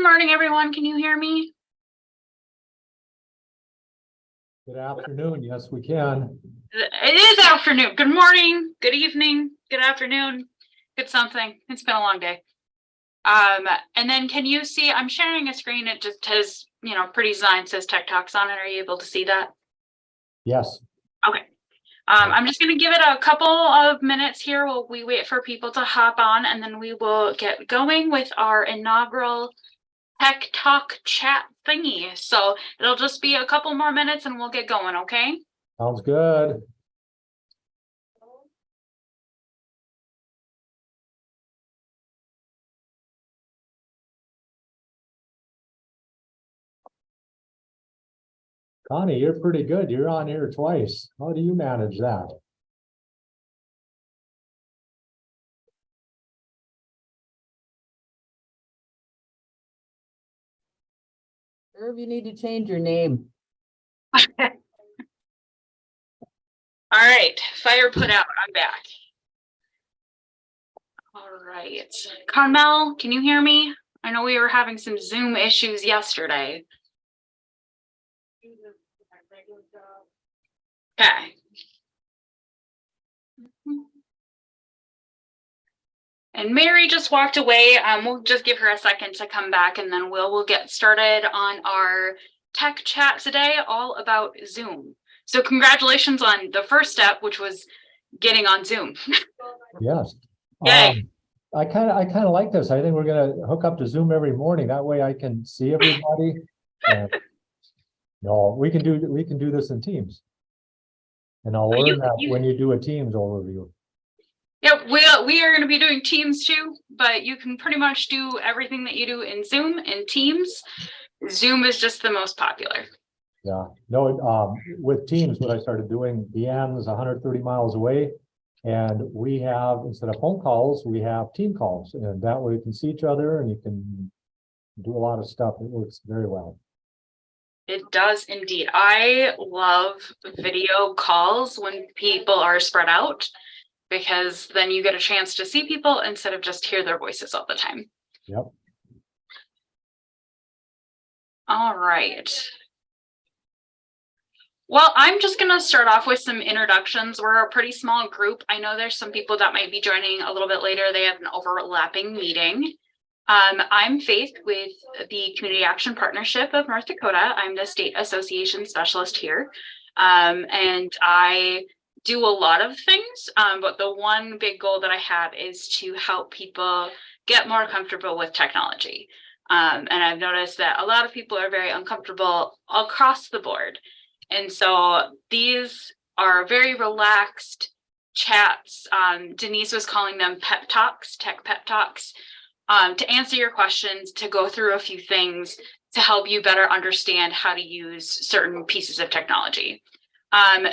morning, everyone. Can you hear me? Good afternoon. Yes, we can. It is afternoon. Good morning, good evening, good afternoon, good something. It's been a long day. And then can you see, I'm sharing a screen. It just has, pretty design, says Tech Talks on it. Are you able to see that? Yes. Okay. I'm just going to give it a couple of minutes here while we wait for people to hop on, and then we will get going with our inaugural Tech Talk chat thingy. So it'll just be a couple more minutes and we'll get going, okay? Sounds good. Connie, you're pretty good. You're on here twice. How do you manage that? Irv, you need to change your name. All right, fire put out. I'm back. All right, Carmel, can you hear me? I know we were having some Zoom issues yesterday. Okay. And Mary just walked away. We'll just give her a second to come back, and then we'll get started on our tech chat today, all about Zoom. So congratulations on the first step, which was getting on Zoom. Yes. Yay. I kind of like this. I think we're going to hook up to Zoom every morning. That way I can see everybody. No, we can do this in Teams. And I'll learn that when you do a Teams overview. Yeah, we are going to be doing Teams too, but you can pretty much do everything that you do in Zoom and Teams. Zoom is just the most popular. Yeah, no, with Teams, what I started doing, Deanne's 130 miles away, and we have, instead of phone calls, we have team calls, and that way you can see each other and you can do a lot of stuff. It works very well. It does indeed. I love video calls when people are spread out, because then you get a chance to see people instead of just hear their voices all the time. Yep. All right. Well, I'm just going to start off with some introductions. We're a pretty small group. I know there's some people that might be joining a little bit later. They have an overlapping meeting. I'm Faith with the Community Action Partnership of North Dakota. I'm the state association specialist here. And I do a lot of things, but the one big goal that I have is to help people get more comfortable with technology. And I've noticed that a lot of people are very uncomfortable across the board. And so these are very relaxed chats. Denise was calling them pep talks, tech pep talks, to answer your questions, to go through a few things, to help you better understand how to use certain pieces of technology.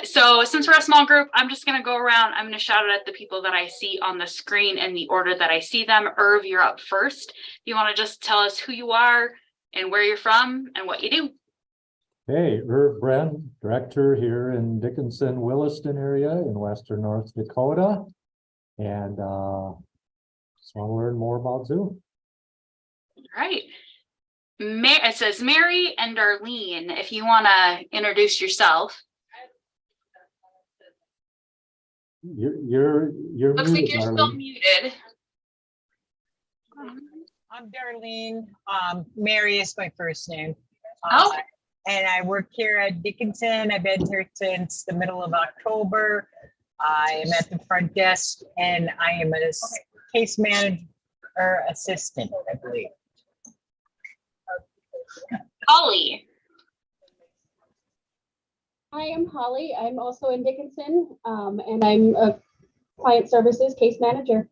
So since we're a small group, I'm just going to go around. I'm going to shout out at the people that I see on the screen in the order that I see them. Irv, you're up first. You want to just tell us who you are and where you're from and what you do? Hey, Irv Bren, director here in Dickinson, Williston area in western North Dakota. And just want to learn more about Zoom. All right. It says Mary and Darlene, if you want to introduce yourself. You're Looks muted, like you're Darlene. still muted. I'm Darlene. Mary is my first name. Oh. And I work here at Dickinson. I've been here since the middle of October. I am at the front desk and I am a case manager assistant, I believe. Holly. Hi, I'm Holly. I'm also in Dickinson, and I'm a client services case manager.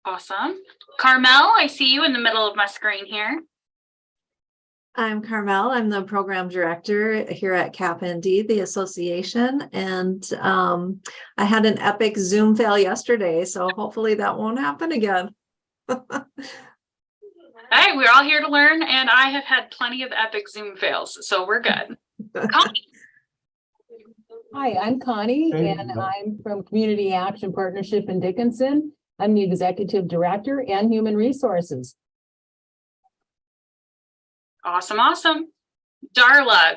Awesome. Carmel, I see you in the middle of my screen here. I'm Carmel. I'm the program director here at CAPND, the association, and I had an epic Zoom fail yesterday, so hopefully that won't happen again. Hey, we're all here to learn, and I have had plenty of epic Zoom fails, so we're good. Connie. Hi, I'm Connie, Hey. and I'm from Community Action Partnership in Dickinson. I'm the executive director and human resources. Awesome, awesome. Darla,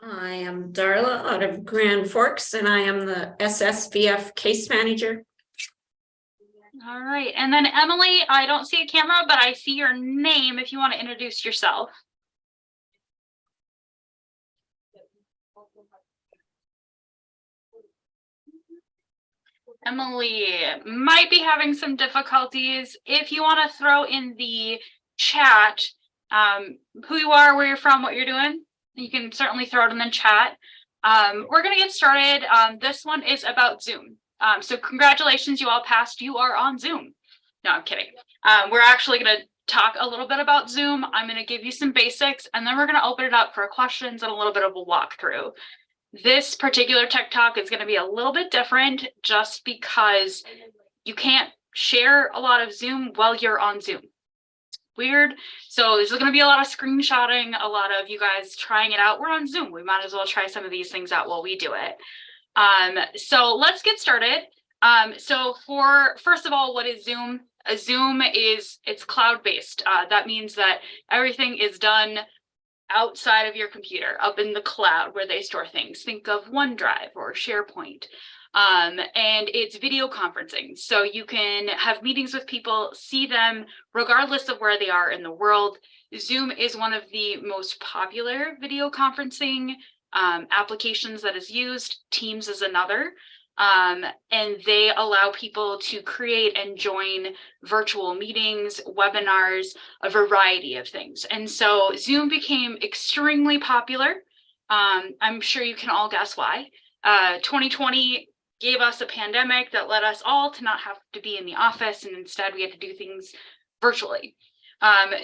I am Darla out of Grand Forks and I am the SSVF case manager. all right. And then Emily, I don't see a camera, but I see your name if you want to introduce yourself. Emily might be having some difficulties. If you want to throw in the chat who you are, where you're from, what you're doing, you can certainly throw it in the chat. We're going to get started. This one is about Zoom. So congratulations, you all passed. You are on Zoom. No, I'm kidding. We're actually going to talk a little bit about Zoom. I'm going to give you some basics, and then we're going to open it up for questions and a little bit of a walkthrough. This particular tech talk is going to be a little bit different just because you can't share a lot of Zoom while you're on Zoom. Weird. So there's going to be a lot of screenshotting, a lot of you guys trying it out. We're on Zoom. We might as well try some of these things out while we do it. So let's get started. So first of all, what is Zoom? Zoom it's cloud-based. That means that everything is done outside of your computer, up in the cloud where they store things. Think of OneDrive or SharePoint. And it's video conferencing. So you can have meetings with people, see them regardless of where they are in the world. Zoom is one of the most popular video conferencing applications that is used. Teams is another. And they allow people to create and join virtual meetings, webinars, a variety of things. And so Zoom became extremely popular. I'm sure you can all guess why. 2020 gave us a pandemic that led us all to not have to be in the office, and instead we had to do things virtually.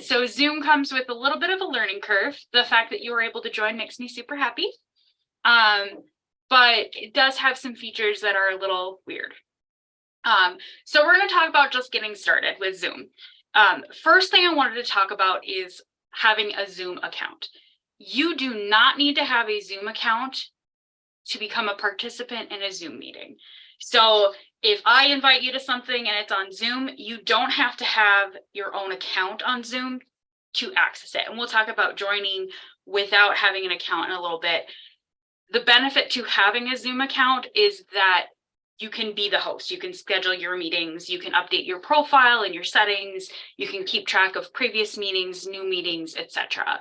So Zoom comes with a little bit of a learning curve. The fact that you were able to join makes me super happy. But it does have some features that are a little weird. So we're going to talk about just getting started with Zoom. First thing I wanted to talk about is having a Zoom account. You do not need to have a Zoom account to become a participant in a Zoom meeting. So if I invite you to something and it's on Zoom, you don't have to have your own account on Zoom to access it. And we'll talk about joining without having an account in a little bit. The benefit to having a Zoom account is that you can be the host. You can schedule your meetings. You can update your profile and your settings. You can keep track of previous meetings, new meetings, etc.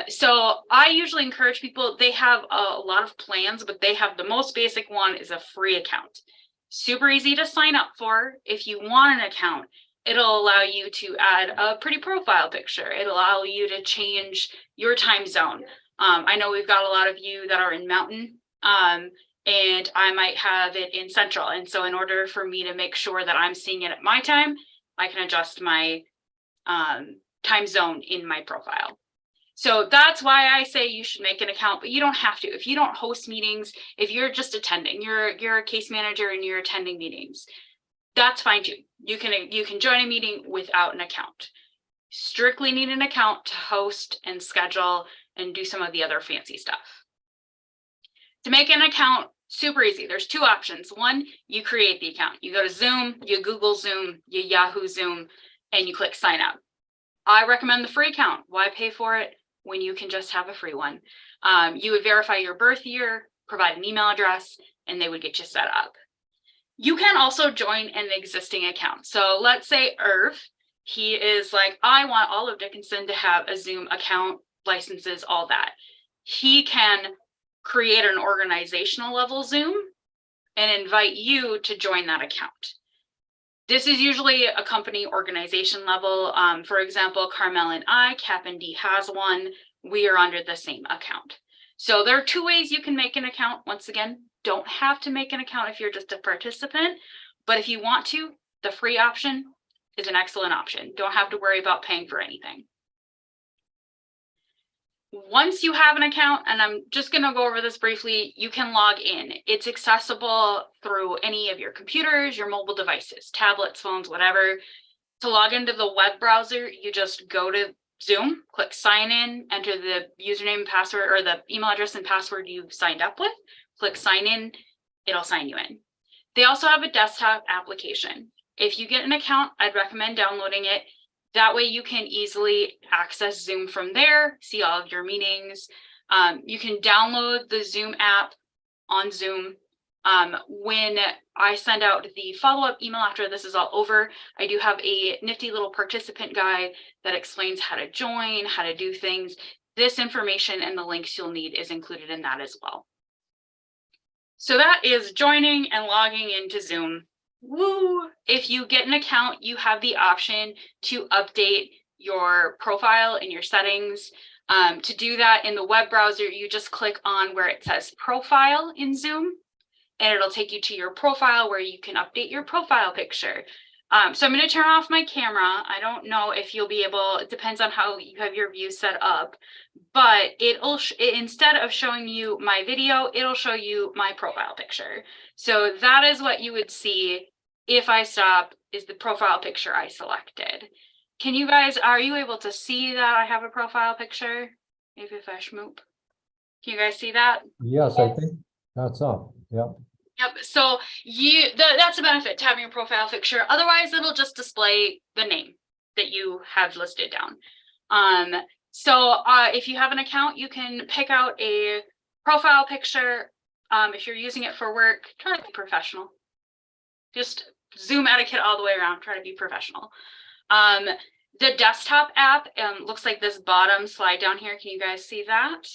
So I usually encourage people, they have a lot of plans, but they have the most basic one is a free account. Super easy to sign up for. If you want an account, it'll allow you to add a pretty profile picture. It'll allow you to change your time zone. I know we've got a lot of you that are in Mountain, and I might have it in Central. And so in order for me to make sure that I'm seeing it at my time, I can adjust my time zone in my profile. So that's why I say you should make an account, but you don't have to. If you don't host meetings, if you're just attending, you're a case manager and you're attending meetings, that's fine too. You can join a meeting without an account. Strictly need an account to host and schedule and do some of the other fancy stuff. To make an account, super easy. There's two options. One, you create the account. You go to Zoom, you Google Zoom, you Yahoo Zoom, and you click sign up. I recommend the free account. Why pay for it when you can just have a free one? You would verify your birth year, provide an email address, and they would get you set up. You can also join an existing account. So let's say Irv, he is like, I want all of Dickinson to have a Zoom account, licenses, all that. He can create an organizational level Zoom and invite you to join that account. This is usually a company organization level. For example, Carmel and I, Cap and D has one. We are under the same account. So there are two ways you can make an account. Once again, don't have to make an account if you're just a participant, but if you want to, the free option is an excellent option. Don't have to worry about paying for anything. Once you have an account, and I'm just going to go over this briefly, you can log in. It's accessible through any of your computers, your mobile devices, tablets, phones, whatever. To log into the web browser, you just go to Zoom, click sign in, enter the username and password or the email address and password you've signed up with, click sign in, it'll sign you in. They also have a desktop application. If you get an account, I'd recommend downloading it. That way you can easily access Zoom from there, see all of your meetings. You can download the Zoom app on Zoom. When I send out the follow-up email after this is all over, I do have a nifty little participant guide that explains how to join, how to do things. This information and the links you'll need is included in that as well. So that is joining and logging into Zoom. Woo! If you get an account, you have the option to update your profile and your settings. To do that in the web browser, you just click on where it says profile in Zoom, and it'll take you to your profile where you can update your profile picture. So I'm going to turn off my camera. I don't know if you'll be able, it depends on how you have your view set up, but it'll instead of showing you my video, it'll show you my profile picture. So that is what you would see if I stop, is the profile picture I selected. Can you guys, are you able to see that I have a profile picture? Maybe if I schmoop. Can you guys see that? Yes, I think that's up. Yep. Yep. So that's a benefit to having a profile picture. Otherwise, it'll just display the name that you have listed down. So if you have an account, you can pick out a profile picture. If you're using it for work, try to be professional. Just Zoom etiquette all the way around. Try to be professional. The desktop app looks like this bottom slide down here. Can you guys see that?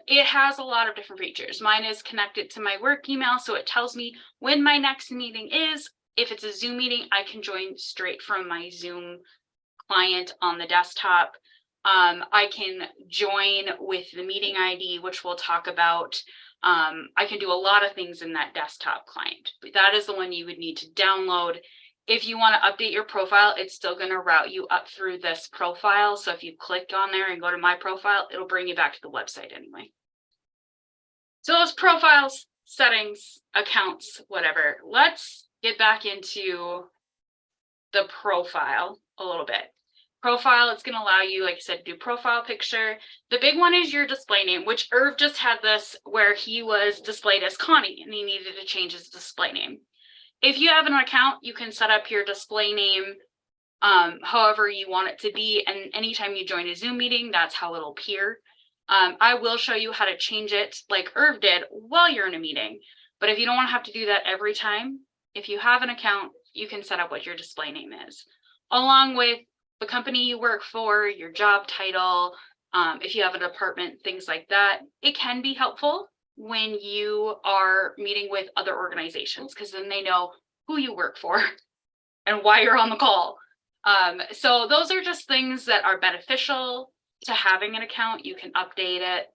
It has a lot of different features. Mine is connected to my work email, so it tells me when my next meeting is. If it's a Zoom meeting, I can join straight from my Zoom client on the desktop. I can join with the meeting ID, which we'll talk about. I can do a lot of things in that desktop client, but that is the one you would need to download. If you want to update your profile, it's still going to route you up through this profile. So if you click on there and go to my profile, it'll bring you back to the website anyway. So those profiles, settings, accounts, whatever. Let's get back into the profile a little bit. Profile, it's going to allow you, like I said, do profile picture. The big one is your display name, which Irv just had this where he was displayed as Connie and he needed to change his display name. If you have an account, you can set up your display name however you want it to be. And anytime you join a Zoom meeting, that's how it'll appear. I will show you how to change it like Irv did while you're in a meeting. But if you don't want to have to do that every time, if you have an account, you can set up what your display name is, along with the company you work for, your job title, if you have a department, things like that. It can be helpful when you are meeting with other organizations, because then they know who you work for and why you're on the call. So those are just things that are beneficial to having an account. You can update it.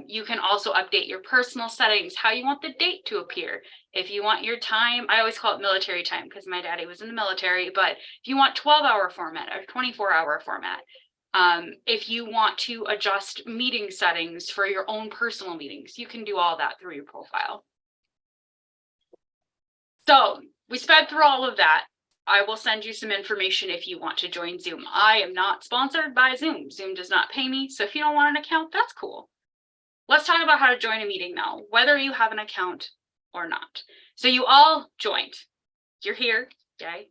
You can also update your personal settings, how you want the date to appear. If you want your time, I always call it military time because my daddy was in the military, but if you want 12-hour format or 24-hour format, if you want to adjust meeting settings for your own personal meetings, you can do all that through your profile. So we sped through all of that. I will send you some information if you want to join Zoom. I am not sponsored by Zoom. Zoom does not pay me. So if you don't want an account, that's cool. Let's talk about how to join a meeting now, whether you have an account or not. So you all joined. You're here, yay.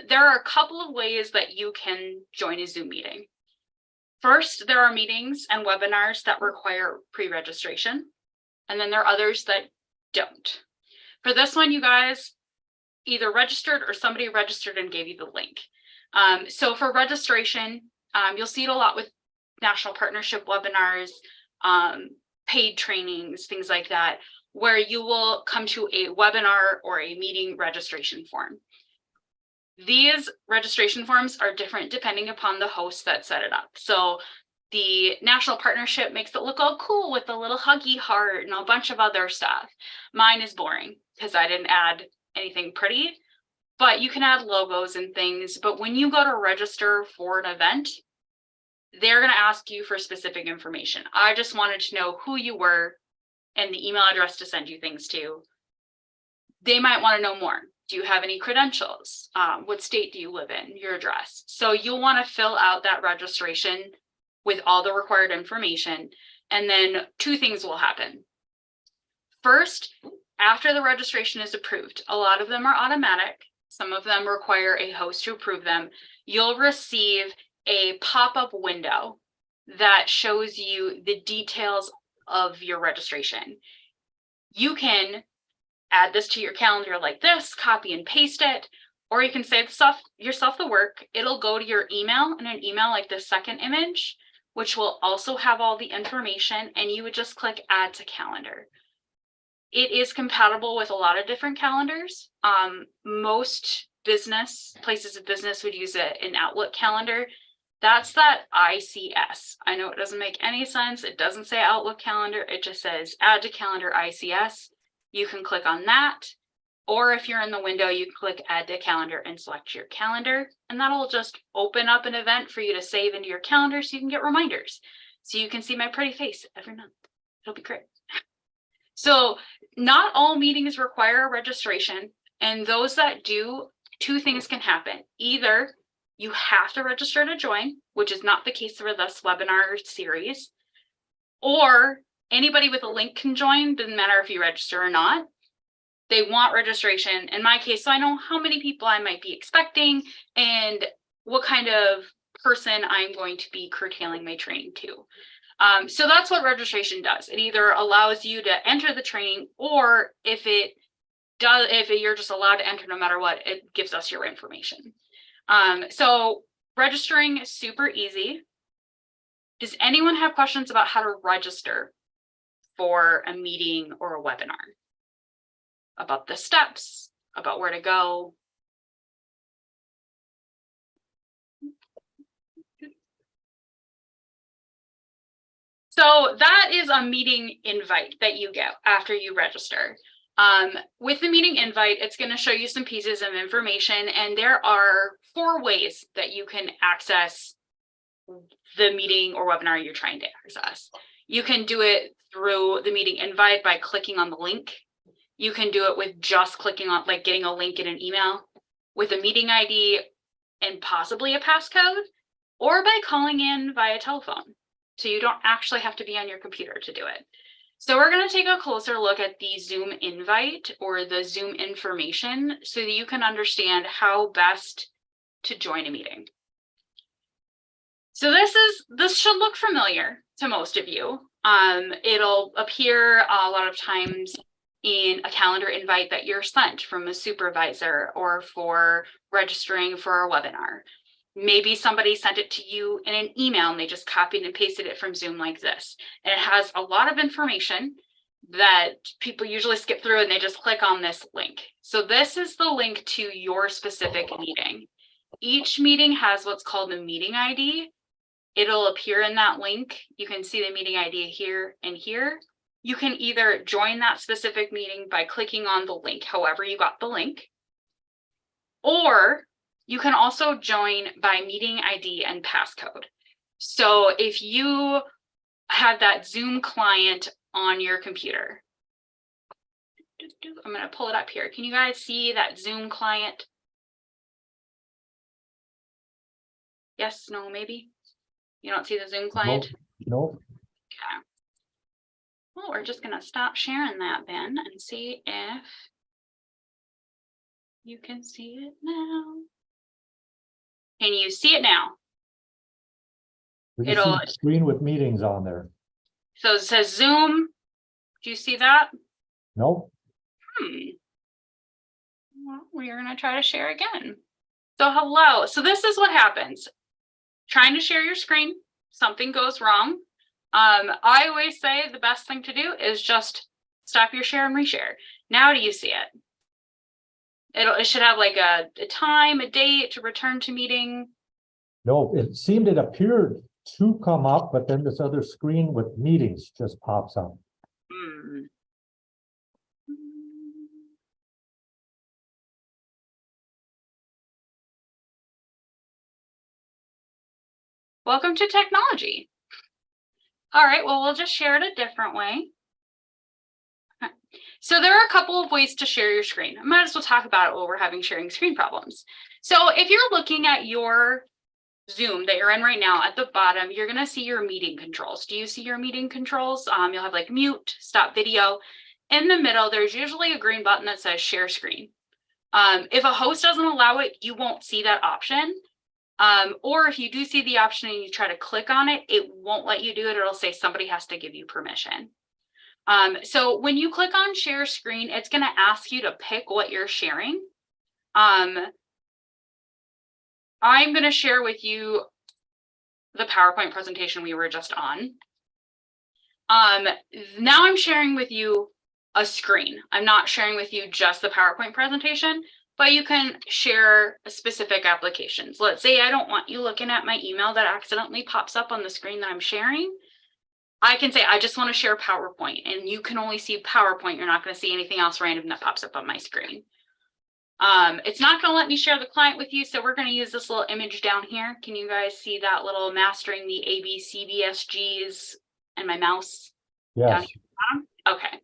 There are a couple of ways that you can join a Zoom meeting. First, there are meetings and webinars that require pre-registration, and then there are others that don't. For this one, you guys either registered or somebody registered and gave you the link. So for registration, you'll see it a lot with national partnership webinars, paid trainings, things like that, where you will come to a webinar or a meeting registration form. These registration forms are different depending upon the host that set it up. So the national partnership makes it look all cool with a little huggy heart and a bunch of other stuff. Mine is boring because I didn't add anything pretty, but you can add logos and things. But when you go to register for an event, they're going to ask you for specific information. I just wanted to know who you were and the email address to send you things to. They might want to know more. Do you have any credentials? What state do you live in? Your address. So you'll want to fill out that registration with all the required information. And then two things will happen. First, after the registration is approved, a lot of them are automatic. Some of them require a host to approve them. You'll receive a pop-up window that shows you the details of your registration. You can add this to your calendar like this, copy and paste it, or you can save yourself the work. It'll go to your email in an email like the second image, which will also have all the information, and you would just click add to calendar. It is compatible with a lot of different calendars. Most places of business would use an Outlook calendar. That's that ICS. I know it doesn't make any sense. It doesn't say Outlook calendar. It just says add to calendar ICS. You can click on that. Or if you're in the window, you click add to calendar and select your calendar. And that'll just open up an event for you to save into your calendar so you can get reminders. So you can see my pretty face every month. It'll be great. So not all meetings require registration. And those that do, two things can happen. Either you have to register to join, which is not the case for this webinar series, or anybody with a link can join, doesn't matter if you register or not. They want registration in my case, so I know how many people I might be expecting and what kind of person I'm going to be curtailing my training to. So that's what registration does. It either allows you to enter the training, or if you're just allowed to enter no matter what, it gives us your information. So registering is super easy. Does anyone have questions about how to register for a meeting or a webinar? About the steps, about where to go? So that is a meeting invite that you get after you register. With the meeting invite, it's going to show you some pieces of information, and there are 4 ways that you can access the meeting or webinar you're trying to access. You can do it through the meeting invite by clicking on the link. You can do it with just clicking on, like getting a link in an email with a meeting ID and possibly a passcode, or by calling in via telephone. So you don't actually have to be on your computer to do it. So we're going to take a closer look at the Zoom invite or the Zoom information so that you can understand how best to join a meeting. So this should look familiar to most of you. It'll appear a lot of times in a calendar invite that you're sent from a supervisor or for registering for a webinar. Maybe somebody sent it to you in an email and they just copied and pasted it from Zoom like this. And it has a lot of information that people usually skip through and they just click on this link. So this is the link to your specific meeting. Each meeting has what's called a meeting ID. It'll appear in that link. You can see the meeting ID here and here. You can either join that specific meeting by clicking on the link, however you got the link, or you can also join by meeting ID and passcode. So if you have that Zoom client on your computer, I'm going to pull it up here. Can you guys see that Zoom client? Yes, no, maybe? You don't see the Zoom client? Nope. Okay. Well, we're just going to stop sharing that then and see if you can see it now. Can you see it now? We can see the screen with meetings on there. So it says Zoom. Do you see that? Nope. Well, we're going to try to share again. So hello. So this is what happens. Trying to share your screen, something goes wrong. I always say the best thing to do is just stop your share and reshare. Now do you see it? It should have like a time, a date to return to meeting. No, it appeared to come up, but then this other screen with meetings just pops up. Welcome to technology. All right, well, we'll just share it a different way. Okay. So there are a couple of ways to share your screen. I might as well talk about it while we're having sharing screen problems. So if you're looking at your Zoom that you're in right now, at the bottom, you're going to see your meeting controls. Do you see your meeting controls? You'll have like mute, stop video. In the middle, there's usually a green button that says share screen. If a host doesn't allow it, you won't see that option. Or if you do see the option and you try to click on it, it won't let you do it. It'll say somebody has to give you permission. So when you click on share screen, it's going to ask you to pick what you're sharing. I'm going to share with you the PowerPoint presentation we were just on. Now I'm sharing with you a screen. I'm not sharing with you just the PowerPoint presentation, but you can share specific applications. Let's say I don't want you looking at my email that accidentally pops up on the screen that I'm sharing. I can say, I just want to share PowerPoint, and you can only see PowerPoint. You're not going to see anything else random that pops up on my screen. It's not going to let me share the client with you, so we're going to use this little image down here. Can you guys see that little mastering the ABCBSGs and my mouse? Yes. Okay.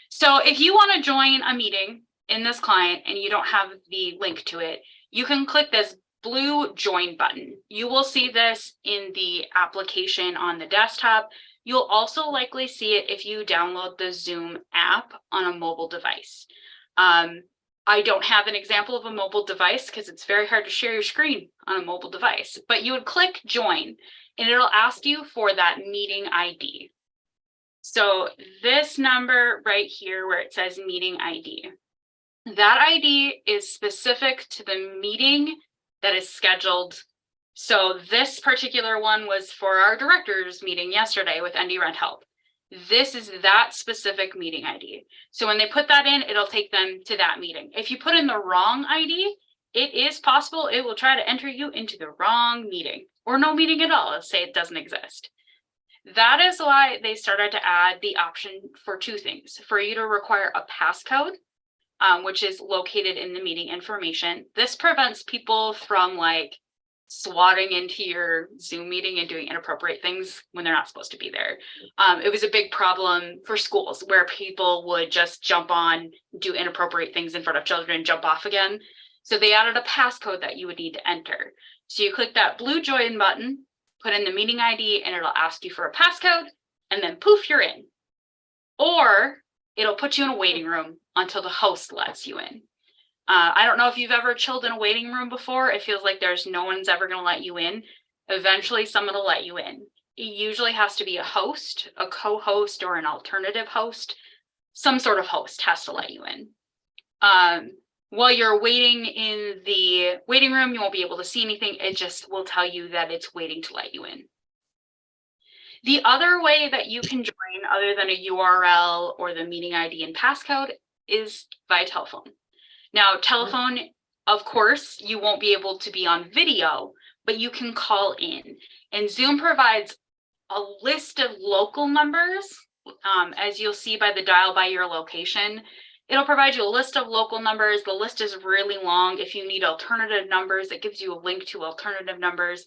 So if you want to join a meeting in this client and you don't have the link to it, you can click this blue join button. You will see this in the application on the desktop. You'll also likely see it if you download the Zoom app on a mobile device. I don't have an example of a mobile device because it's very hard to share your screen on a mobile device, but you would click join and it'll ask you for that meeting ID. So this number right here where it says meeting ID, that ID is specific to the meeting that is scheduled. So this particular one was for our directors meeting yesterday with ND Rent Help. This is that specific meeting ID. So when they put that in, it'll take them to that meeting. If you put in the wrong ID, it is possible it will try to enter you into the wrong meeting or no meeting at all. Let's say it doesn't exist. That is why they started to add the option for two things: for you to require a passcode, which is located in the meeting information. This prevents people from like swatting into your Zoom meeting and doing inappropriate things when they're not supposed to be there. It was a big problem for schools where people would just jump on, do inappropriate things in front of children and jump off again. So they added a passcode that you would need to enter. So you click that blue join button, put in the meeting ID, and it'll ask you for a passcode, and then poof, you're in. Or it'll put you in a waiting room until the host lets you in. I don't know if you've ever chilled in a waiting room before. It feels like there's no one's ever going to let you in. Eventually, someone will let you in. It usually has to be a host, a co-host, or an alternative host. Some sort of host has to let you in. While you're waiting in the waiting room, you won't be able to see anything. It just will tell you that it's waiting to let you in. The other way that you can join, other than a URL or the meeting ID and passcode, is via telephone. Now, telephone, of course, you won't be able to be on video, but you can call in. And Zoom provides a list of local numbers, as you'll see by the dial by your location. It'll provide you a list of local numbers. The list is really long. If you need alternative numbers, it gives you a link to alternative numbers.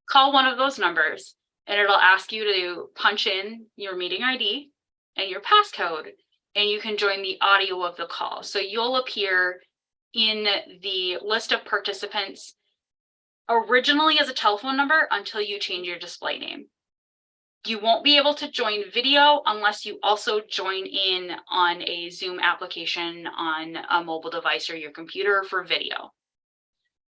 Call one of those numbers, and it'll ask you to punch in your meeting ID and your passcode, and you can join the audio of the call. So you'll appear in the list of participants originally as a telephone number until you change your display name. You won't be able to join video unless you also join in on a Zoom application on a mobile device or your computer for video.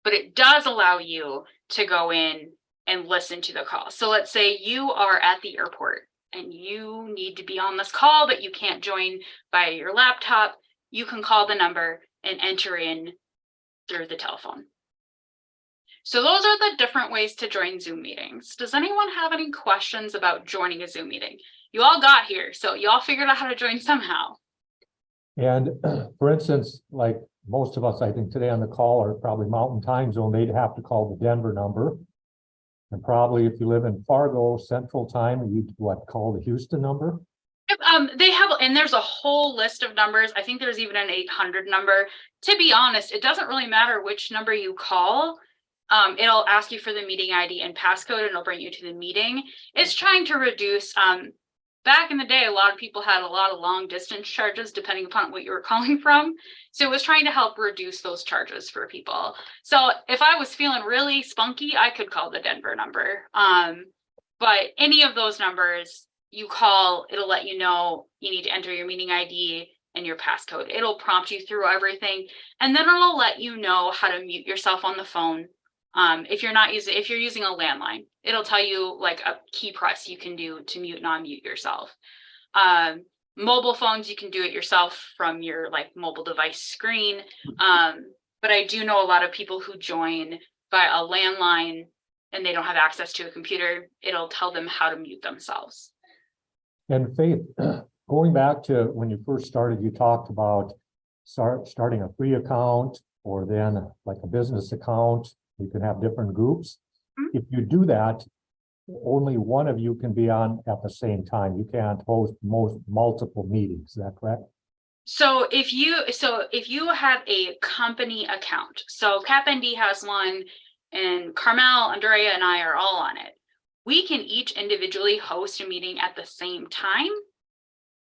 But it does allow you to go in and listen to the call. So let's say you are at the airport and you need to be on this call, but you can't join via your laptop. You can call the number and enter in through the telephone. So those are the different ways to join Zoom meetings. Does anyone have any questions about joining a Zoom meeting? You all got here, so you all figured out how to join somehow. And for instance, like most of us, I think today on the call are probably Mountain Time Zone, they'd have to call the Denver number. And probably if you live in Fargo Central Time, you'd call the Houston number? They have, and there's a whole list of numbers. I think there's even an 800 number. To be honest, it doesn't really matter which number you call. It'll ask you for the meeting ID and passcode, and it'll bring you to the meeting. It's trying to reduce, back in the day, a lot of people had a lot of long distance charges depending upon what you were calling from. So it was trying to help reduce those charges for people. So if I was feeling really spunky, I could call the Denver number. But any of those numbers you call, it'll let you know you need to enter your meeting ID and your passcode. It'll prompt you through everything, and then it'll let you know how to mute yourself on the phone. If you're using a landline, it'll tell you like a key press you can do to mute and unmute yourself. Mobile phones, you can do it yourself from your like mobile device screen. But I do know a lot of people who join by a landline and they don't have access to a computer. It'll tell them how to mute themselves. And Faith, going back to when you first started, you talked about starting a free account or then like a business account. You can have different groups. Mhm. If you do that, only one of you can be on at the same time. You can't host multiple meetings. Is that correct? So if you have a company account, so CapND has one, and Carmel, Andrea, and I are all on it. We can each individually host a meeting at the same time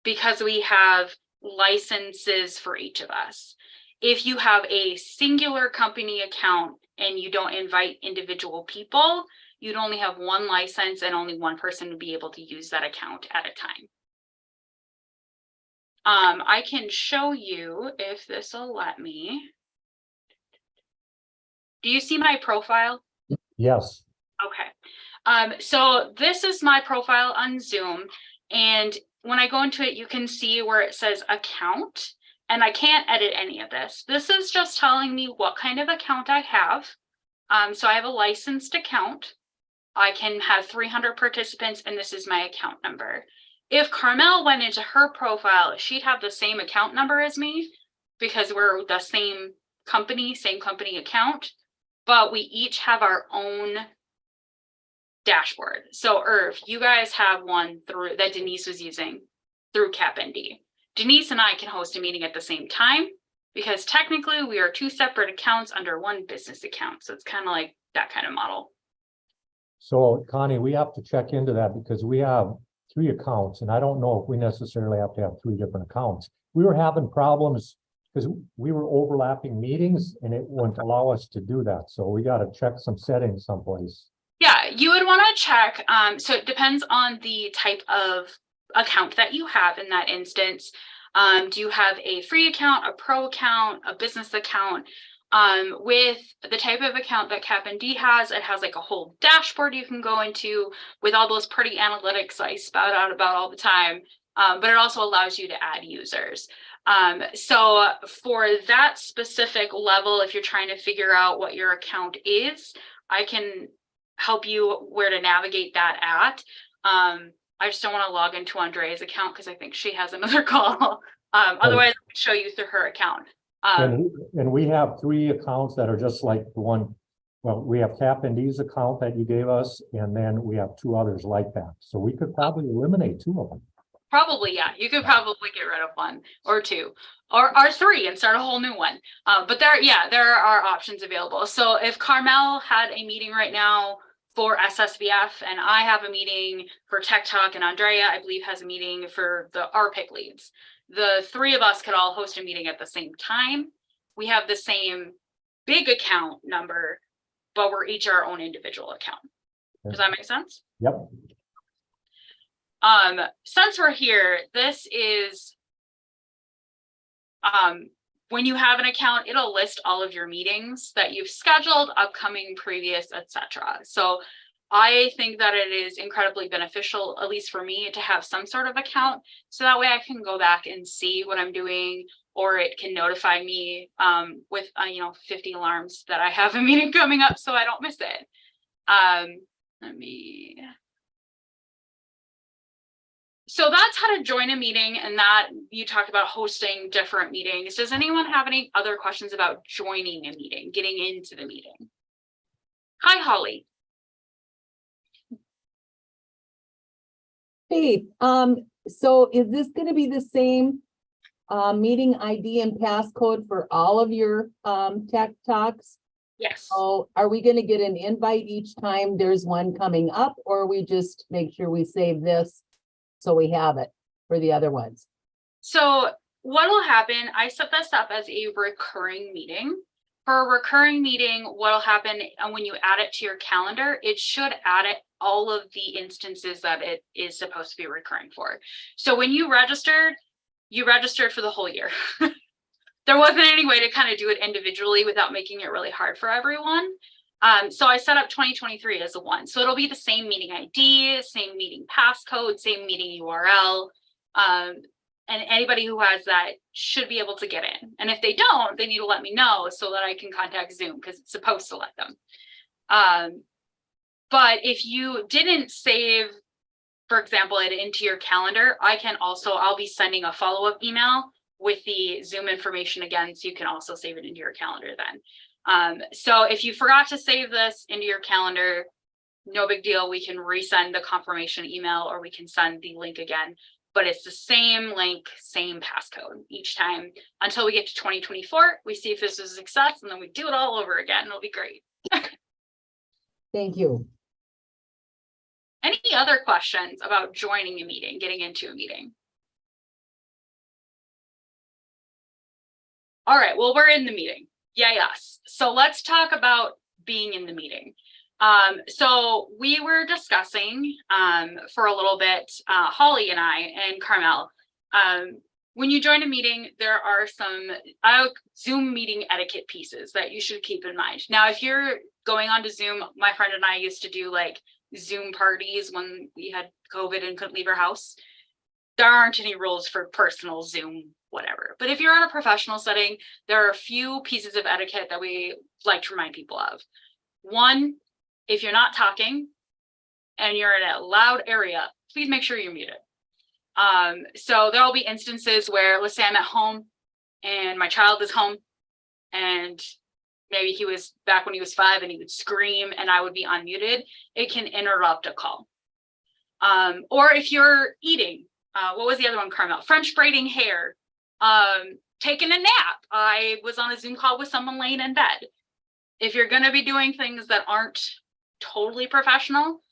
because we have licenses for each of us. If you have a singular company account and you don't invite individual people, you'd only have one license and only one person would be able to use that account at a time. I can show you if this will let me. Do you see my profile? Yes. Okay. So this is my profile on Zoom. And when I go into it, you can see where it says account, and I can't edit any of this. This is just telling me what kind of account I have. So I have a licensed account. I can have 300 participants, and this is my account number. If Carmel went into her profile, she'd have the same account number as me because we're the same company account, but we each have our own dashboard. So Irv, you guys have one through that Denise was using through CapND. Denise and I can host a meeting at the same time because technically we are two separate accounts under one business account. So it's kind of like that kind of model. So Connie, we have to check into that because we have 3 accounts and I don't know if we necessarily have to have 3 different accounts. We were having problems because we were overlapping meetings and it wouldn't allow us to do that. So we got to check some settings someplace. Yeah, you would want to check. So it depends on the type of account that you have in that instance. Do you have a free account, a pro account, a business account? With the type of account that CapND has, it has like a whole dashboard you can go into with all those pretty analytics I spout out about all the time. But it also allows you to add users. So for that specific level, if you're trying to figure out what your account is, I can help you where to navigate that at. I just don't want to log into Andrea's account because I think she has another call. Otherwise, I can show you through her account. And we have 3 accounts that are just like the one, well, we have CapND's account that you gave us, and then we have 2 others like that. So we could probably eliminate 2 of them. Probably, yeah. You could probably get rid of 1 or 2 or 3 and start a whole new one. But there are options available. So if Carmel had a meeting right now for SSVF and I have a meeting for Tech Talk and Andrea, I believe, has a meeting for the RPIC leads, the 3 of us could all host a meeting at the same time. We have the same big account number, but we're each our own individual account. Does that make sense? Yep. Since we're here, this is when you have an account, it'll list all of your meetings that you've scheduled, upcoming, previous, etc. So I think that it is incredibly beneficial, at least for me, to have some sort of account. So that way I can go back and see what I'm doing, or it can notify me with 50 alarms that I have a meeting coming up so I don't miss it. So that's how to join a meeting, and that you talked about hosting different meetings. Does anyone have any other questions about joining a meeting, getting into the meeting? Hi, Holly. Faith, so is this gonna be the same meeting ID and passcode for all of your Tech Talks? Yes. So are we gonna get an invite each time there's one coming up, or we just make sure we save this so we have it for the other ones? So what will happen, I set this up as a recurring meeting. For a recurring meeting, what will happen when you add it to your calendar, it should add it all of the instances that it is supposed to be recurring for. So when you registered, you registered for the whole year. There wasn't any way to kind of do it individually without making it really hard for everyone. So I set up 2023 as a one. So it'll be the same meeting ID, same meeting passcode, same meeting URL. And anybody who has that should be able to get in. And if they don't, they need to let me know so that I can contact Zoom because it's supposed to let them. But if you didn't save, for example, it into your calendar, I'll be sending a follow-up email with the Zoom information again, so you can also save it into your calendar then. So if you forgot to save this into your calendar, no big deal. We can resend the confirmation email or we can send the link again, but it's the same link, same passcode each time until we get to 2024. We see if this is a success and then we do it all over again. It'll be great. Thank you. Any other questions about joining a meeting, getting into a meeting? All right, well, we're in the meeting. Yes. So let's talk about being in the meeting. So we were discussing for a little bit, Holly and I and Carmel, when you join a meeting, there are some Zoom meeting etiquette pieces that you should keep in mind. Now, if you're going on to Zoom, my friend and I used to do like Zoom parties when we had COVID and couldn't leave our house. There aren't any rules for personal Zoom, whatever. But if you're in a professional setting, there are a few pieces of etiquette that we like to remind people of. One, if you're not talking and you're in a loud area, please make sure you're muted. So there'll be instances where, let's say I'm at home and my child is home and maybe he was back when he was 5 and he would scream and I would be unmuted. It can interrupt a call. Or if you're eating, what was the other one, Carmel? French braiding hair, taking a nap. I was on a Zoom call with someone laying in bed. If you're going to be doing things that aren't totally professional,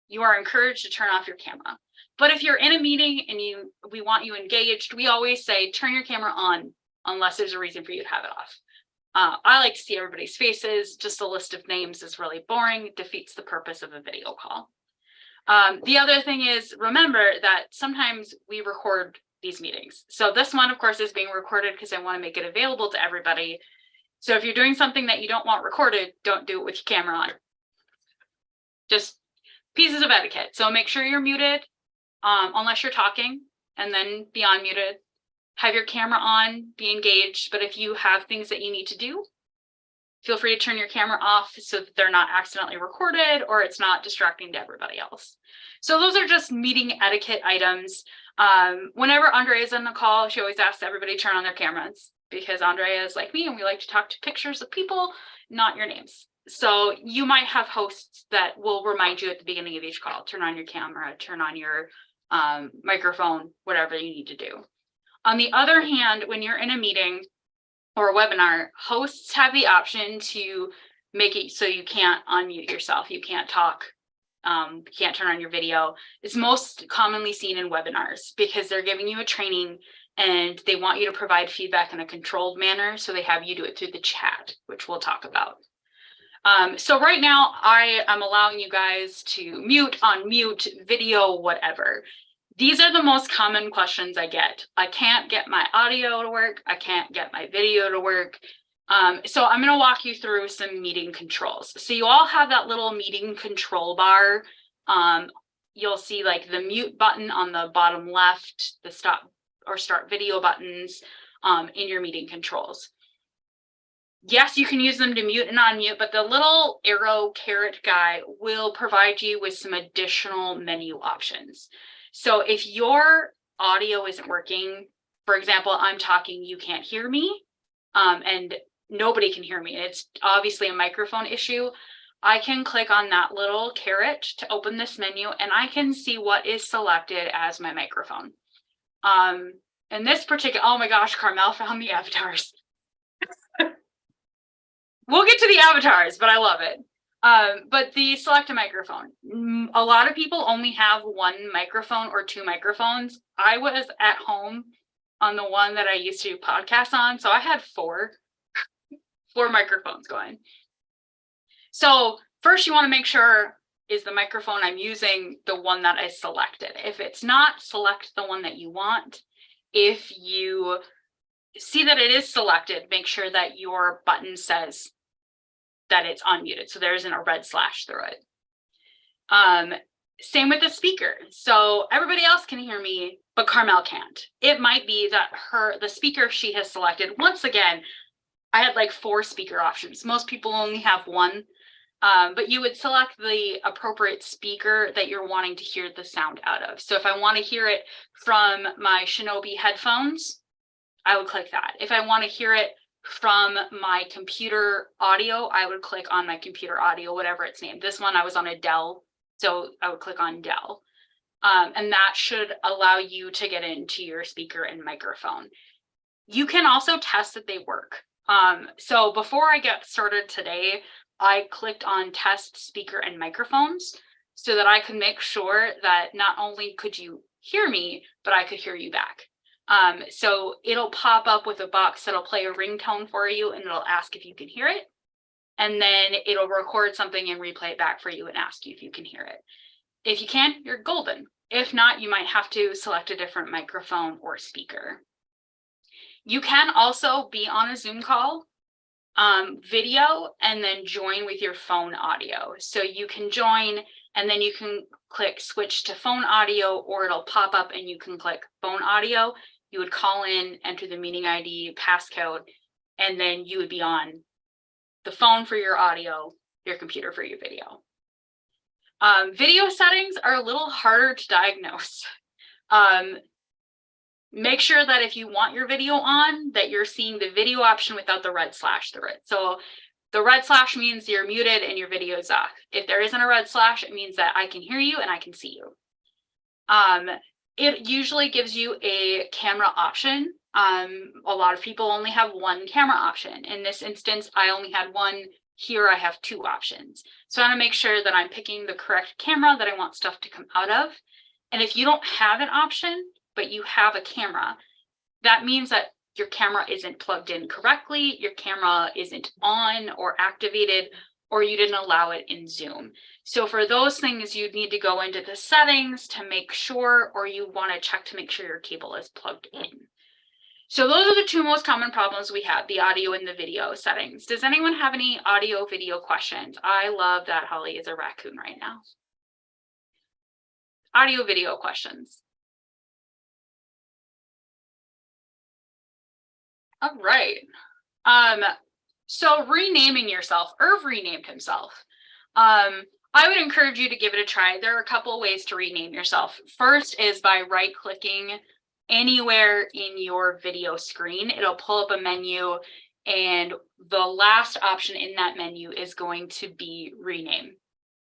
you are encouraged to turn off your camera. But if you're in a meeting and we want you engaged, we always say, turn your camera on unless there's a reason for you to have it off. I like to see everybody's faces. Just a list of names is really boring. It defeats the purpose of a video call. The other thing is, remember that sometimes we record these meetings. So this one, of course, is being recorded because I want to make it available to everybody. So if you're doing something that you don't want recorded, don't do it with your camera on. Just pieces of etiquette. So make sure you're muted unless you're talking, and then be unmuted. Have your camera on, be engaged. But if you have things that you need to do, feel free to turn your camera off so that they're not accidentally recorded or it's not distracting to everybody else. So those are just meeting etiquette items. Whenever Andrea is on the call, she always asks everybody to turn on their cameras because Andrea is like me and we like to talk to pictures of people, not your names. So you might have hosts that will remind you at the beginning of each call, turn on your camera, turn on your microphone, whatever you need to do. On the other hand, when you're in a meeting or a webinar, hosts have the option to make it so you can't unmute yourself. You can't talk. You can't turn on your video. It's most commonly seen in webinars because they're giving you a training and they want you to provide feedback in a controlled manner. So they have you do it through the chat, which we'll talk about. So right now I am allowing you guys to mute, unmute, video, whatever. These are the most common questions I get. I can't get my audio to work. I can't get my video to work. So I'm going to walk you through some meeting controls. So you all have that little meeting control bar. You'll see like the mute button on the bottom left, the stop or start video buttons in your meeting controls. Yes, you can use them to mute and unmute, but the little arrow caret guy will provide you with some additional menu options. So if your audio isn't working, for example, I'm talking, you can't hear me, and nobody can hear me. It's obviously a microphone issue. I can click on that little caret to open this menu and I can see what is selected as my microphone. In this particular, oh my gosh, Carmel found the avatars. We'll get to the avatars, but I love it. But the select a microphone. A lot of people only have one microphone or two microphones. I was at home on the one that I used to do podcasts on, so I had four microphones going. So first you want to make sure, is the microphone I'm using the one that I selected? If it's not, select the one that you want. if you see that it is selected, make sure that your button says that it's unmuted. So there isn't a red slash through it. Same with the speaker. So everybody else can hear me, but Carmel can't. It might be that the speaker she has selected, once again, I had like 4 speaker options. Most people only have 1. But you would select the appropriate speaker that you're wanting to hear the sound out of. So if I want to hear it from my Shinobi headphones, I would click that. If I want to hear it from my computer audio, I would click on my computer audio, whatever it's named. This one I was on a Dell, so I would click on Dell. And that should allow you to get into your speaker and microphone. You can also test that they work. So before I get started today, I clicked on test speaker and microphones so that I could make sure that not only could you hear me, but I could hear you back. So it'll pop up with a box that'll play a ringtone for you and it'll ask if you can hear it. And then it'll record something and replay it back for you and ask you if you can hear it. If you can, you're golden. If not, you might have to select a different microphone or speaker. You can also be on a Zoom call, video, and then join with your phone audio. So you can join and then you can click switch to phone audio, or it'll pop up and you can click phone audio. You would call in, enter the meeting ID, passcode, and then you would be on the phone for your audio, your computer for your video. Video settings are a little harder to diagnose. Make sure that if you want your video on, that you're seeing the video option without the red slash through it. So the red slash means you're muted and your video is off. If there isn't a red slash, it means that I can hear you and I can see you. It usually gives you a camera option. A lot of people only have 1 camera option. In this instance, I only had 1. Here I have 2 options. So I want to make sure that I'm picking the correct camera that I want stuff to come out of. And if you don't have an option, but you have a camera, that means that your camera isn't plugged in correctly, your camera isn't on or activated, or you didn't allow it in Zoom. So for those things, you need to go into the settings to make sure, or you want to check to make sure your cable is plugged in. So those are the 2 most common problems we have, the audio and the video settings. Does anyone have any audio video questions? I love that Holly is a raccoon right now. Audio video questions. All right. So renaming yourself, Irv renamed himself. I would encourage you to give it a try. There are a couple of ways to rename yourself. First is by right-clicking anywhere in your video screen. It'll pull up a menu, and the last option in that menu is going to be rename.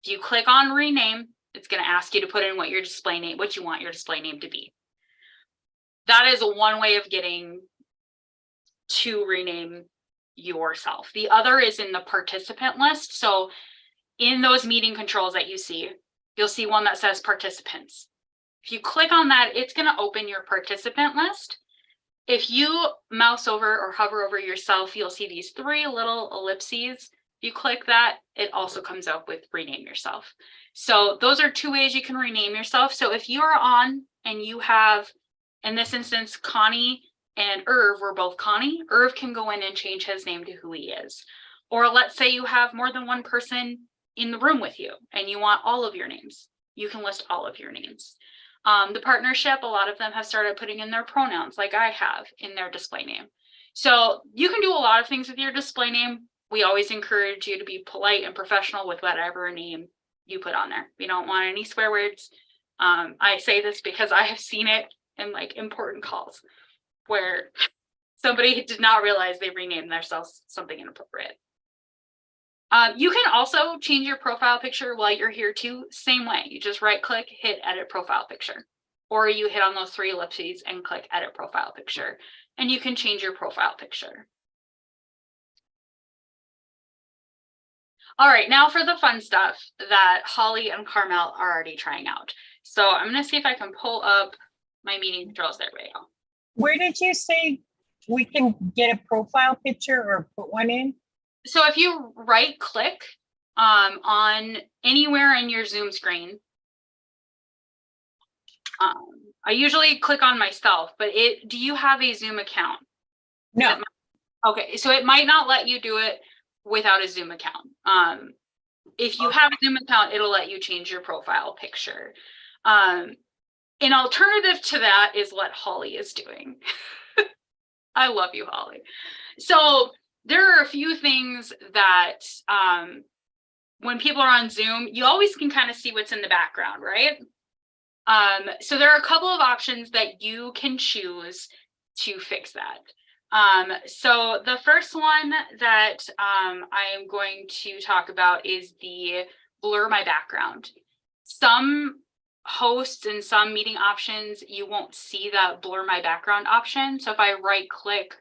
If you click on rename, it's going to ask you to put in what your display name, what you want your display name to be. That is one way of getting to rename yourself. The other is in the participant list. So in those meeting controls that you see, you'll see one that says participants. If you click on that, it's going to open your participant list. If you mouse over or hover over yourself, you'll see these 3 little ellipses. If you click that, it also comes up with rename yourself. So those are 2 ways you can rename yourself. So if you are on and you have, in this instance, Connie and Irv were both Connie, Irv can go in and change his name to who he is. Or let's say you have more than 1 person in the room with you and you want all of your names. You can list all of your names. The partnership, a lot of them have started putting in their pronouns like I have in their display name. So you can do a lot of things with your display name. We always encourage you to be polite and professional with whatever name you put on there. We don't want any swear words. I say this because I have seen it in like important calls where somebody did not realize they renamed themselves something inappropriate. You can also change your profile picture while you're here too. Same way, you just right click, hit edit profile picture, or you hit on those 3 ellipses and click edit profile picture, and you can change your profile picture. All right, now for the fun stuff that Holly and Carmel are already trying out. So I'm going to see if I can pull up my meeting controls. There we go. Where did you say we can get a profile picture or put one in? So if you right click on anywhere in your Zoom screen, I usually click on myself, but do you have a Zoom account? No, Okay, so it might not let you do it without a Zoom account. If you Okay. have a Zoom account, it'll let you change your profile picture. An alternative to that is what Holly is doing. I love you, Holly. So there are a few things that when people are on Zoom, you always can kind of see what's in the background, right? So there are a couple of options that you can choose to fix that. So the first one that I am going to talk about is the blur my background. Some hosts and some meeting options, you won't see that blur my background option. So if I right click,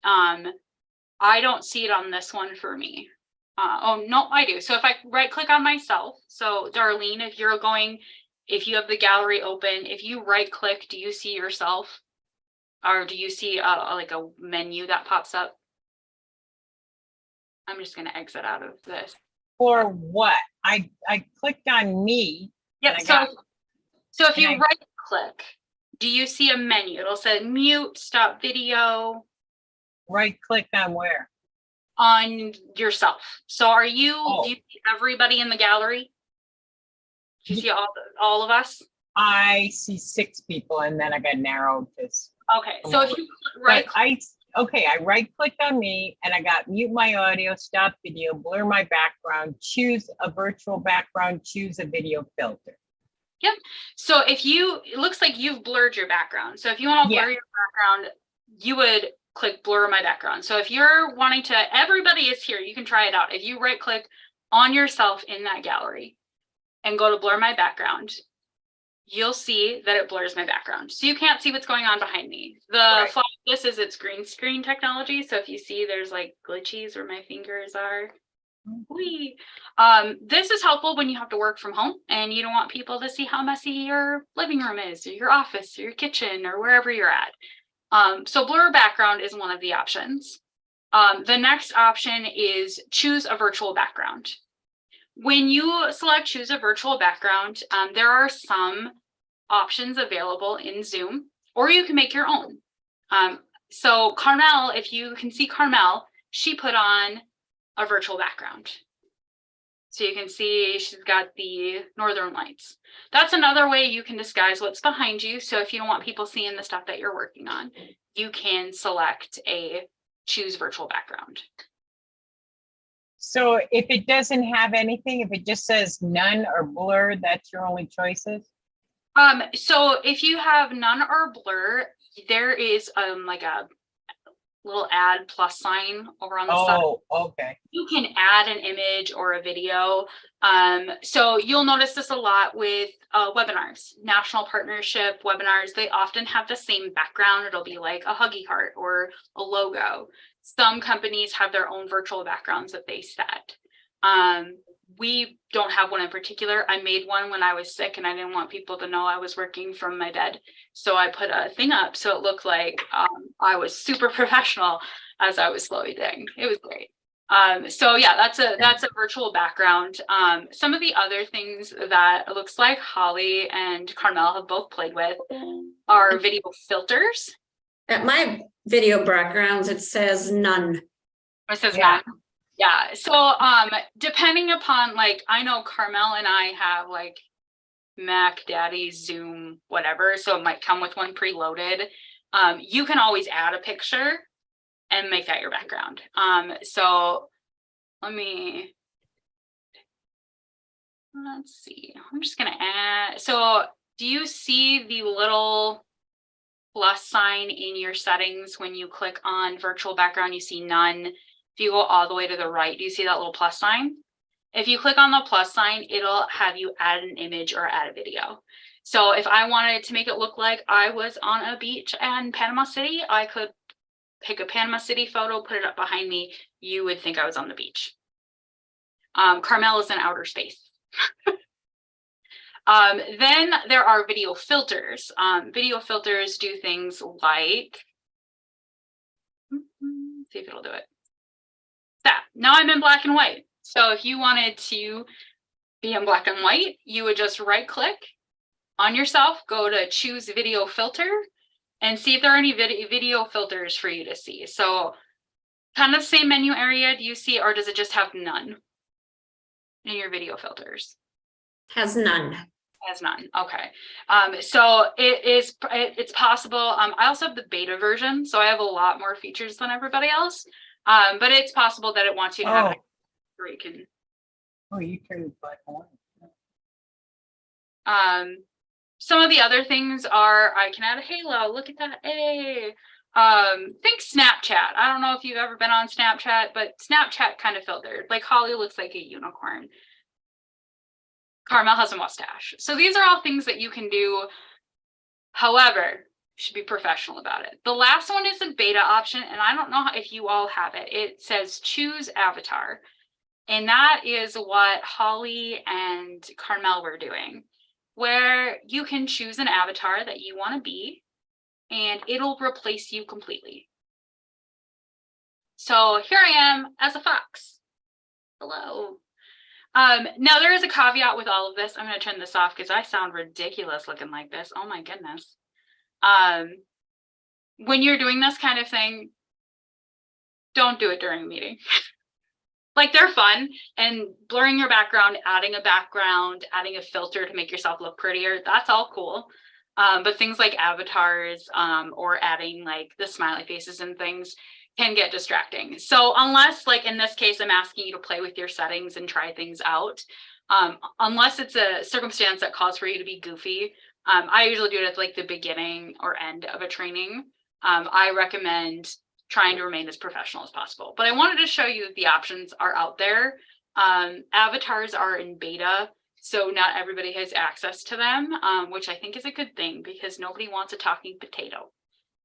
I don't see it on this one for me. Oh, no, I do. So if I right click on myself, so Darlene, if you have the gallery open, if you right click, do you see yourself? Or do you see like a menu that pops up? I'm just going to exit out of this. for what? I clicked on me. Yep. And I So if you and I- right click, do you see a menu? It'll say mute, stop video Right click on where? on yourself. So do you Oh. see everybody in the gallery? Do you see all of us? I see 6 people and then I got narrowed to. Okay. So if you right But I right clicked on me and I got mute my audio, stop video, blur my background, choose a virtual background, choose a video filter. So it looks like you've blurred your background. So if you want to Yeah. blur your background, you would click blur my background. So if you're wanting to, everybody is here, you can try it out. If you right click on yourself in that gallery and go to blur my background, you'll see that it blurs my background. So you can't see what's going on behind me. The Right. flaw of this is it's green screen technology. So if you see there's like glitchies where my fingers are, whee. This is helpful when you have to work from home and you don't want people to see how messy your living room is, or your office, or your kitchen, or wherever you're at. So blur background is one of the options. The next option is choose a virtual background. When you select choose a virtual background, there are some options available in Zoom, or you can make your own. So Carmel, if you can see Carmel, she put on a virtual background. So you can see she's got the Northern Lights. That's another way you can disguise what's behind you. So if you don't want people seeing the stuff that you're working on, you can select a choose virtual background. So if it doesn't have anything, if it just says none or blur, that's your only choices? So if you have none or blur, there is like a little add plus sign over on the side. Oh, okay. You can add an image or a video. So you'll notice this a lot with webinars, national partnership webinars. They often have the same background. It'll be like a Huggy Heart or a logo. Some companies have their own virtual backgrounds that they set. We don't have one in particular. I made one when I was sick and I didn't want people to know I was working from my bed. So I put a thing up so it looked like I was super professional as I was slowing. It was great. So yeah, that's a virtual background. Some of the other things that it looks like Holly and Carmel have both played with are video filters. At my video backgrounds, it says none. It says Yeah. none. Yeah. So depending upon, like, I know Carmel and I have like Mac Daddy, Zoom, whatever. So it might come with one preloaded. You can always add a picture and make that your background. So let's see. I'm just gonna add. So do you see the little plus sign in your settings when you click on virtual background? You see none. If you go all the way to the right, do you see that little plus sign? If you click on the plus sign, it'll have you add an image or add a video. So if I wanted to make it look like I was on a beach in Panama City, I could pick a Panama City photo, put it up behind me. You would think I was on the beach. Carmel is in outer space. Then there are video filters. Video filters do things like, see if it'll do it. That now I'm in black and white. So if you wanted to be in black and white, you would just right click on yourself, go to choose video filter and see if there are any video filters for you to see. So kind of same menu area do you see, or does it just have none in your video filters? Has none. Has none. Okay. So it's possible. I also have the beta version, so I have a lot more features than everybody else. But it's possible that it wants you to have it where you can. Oh, you turned black and white. Some of the other things are I can add a halo. Look at that. Hey. Think Snapchat. I don't know if you've ever been on Snapchat, but Snapchat kind of filtered. Like Holly looks like a unicorn. Carmel has a mustache. So these are all things that you can do. However, you should be professional about it. The last one is a beta option, and I don't know if you all have it. It says choose avatar. And that is what Holly and Carmel were doing, where you can choose an avatar that you want to be, and it'll replace you completely. So here I am as a fox. Hello. Now there is a caveat with all of this. I'm going to turn this off because I sound ridiculous looking like this. Oh my goodness. When you're doing this kind of thing, don't do it during a meeting. Like they're fun, and blurring your background, adding a filter to make yourself look prettier, that's all cool. But things like avatars or adding like the smiley faces and things can get distracting. So unless, like in this case, I'm asking you to play with your settings and try things out, unless it's a circumstance that calls for you to be goofy, I usually do it at like the beginning or end of a training. I recommend trying to remain as professional as possible. But I wanted to show you that the options are out there. Avatars are in beta, so not everybody has access to them, which I think is a good thing because nobody wants a talking potato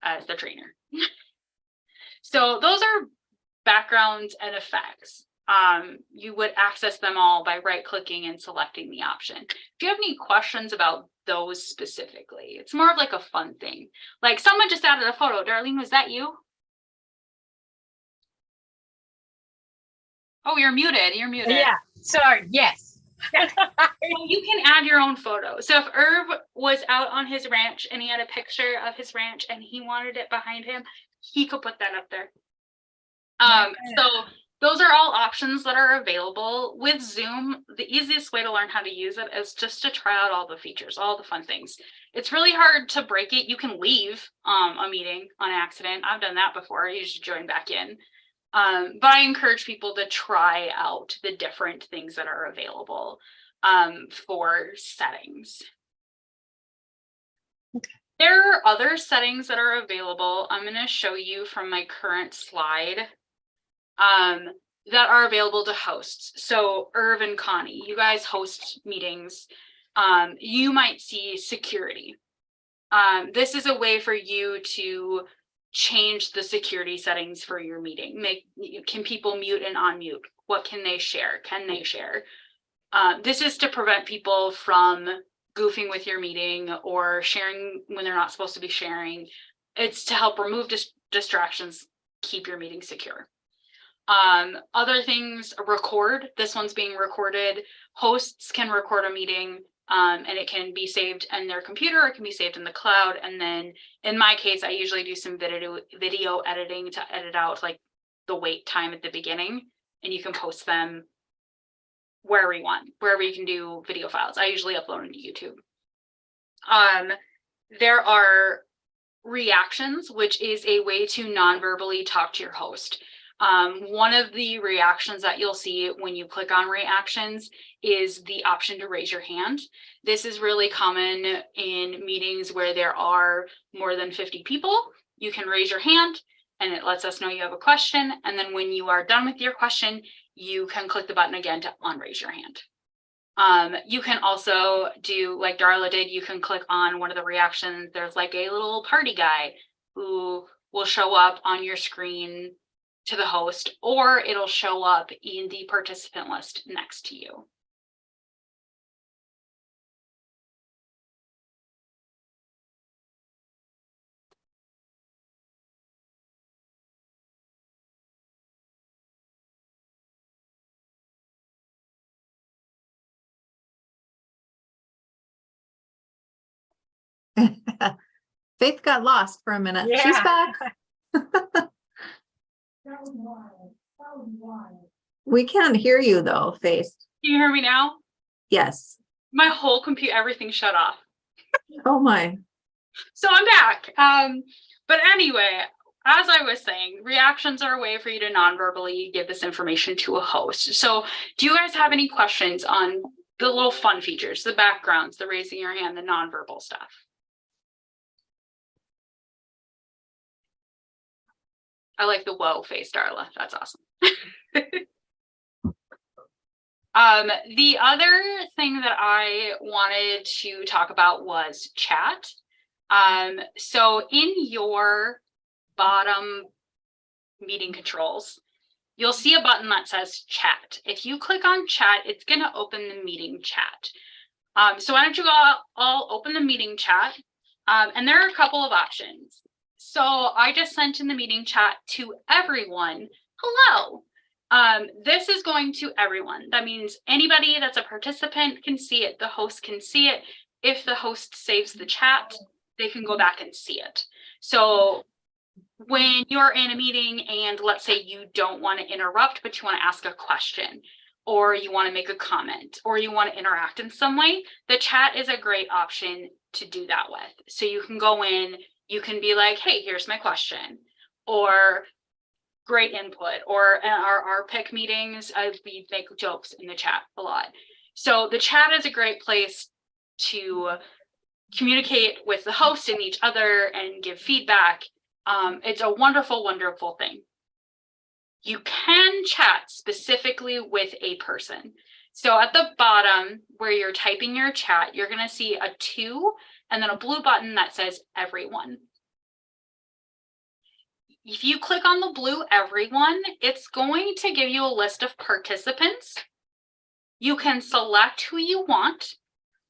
as the trainer. So those are backgrounds and effects. You would access them all by right-clicking and selecting the option. If you have any questions about those specifically, it's more of like a fun thing. Like someone just added a photo. Darlene, was that you? Oh, you're muted. You're muted. Yeah, sorry, yes. Well, you can add your own photo. So if Irv was out on his ranch and he had a picture of his ranch and he wanted it behind him, he could put that up there. So those are all options that are available with Zoom. The easiest way to learn how to use it is just to try out all the features, all the fun things. It's really hard to break it. You can leave a meeting on accident. I've done that before. You should join back in. But I encourage people to try out the different things that are available for settings. Okay. There are other settings that are available. I'm going to show you from my current slide that are available to hosts. So Irv and Connie, you guys host meetings. You might see security. This is a way for you to change the security settings for your meeting. Can people mute and unmute? What can they share? Can they share? This is to prevent people from goofing with your meeting or sharing when they're not supposed to be sharing. It's to help remove distractions, keep your meeting secure. Other things, record. This one's being recorded. Hosts can record a meeting. And it can be saved in their computer, or it can be saved in the cloud. And then in my case, I usually do some video editing to edit out like the wait time at the beginning, and you can post them wherever you want, wherever you can do video files. I usually upload them to YouTube. There are reactions, which is a way to non-verbally talk to your host. One of the reactions that you'll see when you click on reactions is the option to raise your hand. This is really common in meetings where there are more than 50 people. You can raise your hand and it lets us know you have a question. And then when you are done with your question, you can click the button again to unraise your hand. You can also do like Darla did, you can click on one of the reactions. There's like a little party guy who will show up on your screen to the host, or it'll show up in the participant list next to you. Faith got lost for a minute. She's Yeah. back. We can't hear you though, Faith. Can you hear me now? Yes. My whole computer, everything shut off. Oh my. So I'm back. But anyway, as I was saying, reactions are a way for you to non-verbally give this information to a host. So do you guys have any questions on the little fun features, the backgrounds, the raising your hand, the non-verbal stuff? I like the whoa face, Darla. That's awesome. The other thing that I wanted to talk about was chat. So in your bottom meeting controls, you'll see a button that says chat. If you click on chat, it's going to open the meeting chat. So why don't you all open the meeting chat? And there are a couple of options. So I just sent in the meeting chat to everyone. Hello. This is going to everyone. That means anybody that's a participant can see it. The host can see it. If the host saves the chat, they can go back and see it. So when you're in a meeting and let's say you don't want to interrupt, but you want to ask a question, or you want to make a comment, or you want to interact in some way, the chat is a great option to do that with. So you can go in, you can be like, hey, here's my question, or great input, or in our pick meetings, we make jokes in the chat a lot. So the chat is a great place to communicate with the host and each other and give feedback. It's a wonderful, wonderful thing. You can chat specifically with a person. So at the bottom where you're typing your chat, you're going to see a 2 and then a blue button that says everyone. If you click on the blue everyone, it's going to give you a list of participants. You can select who you want.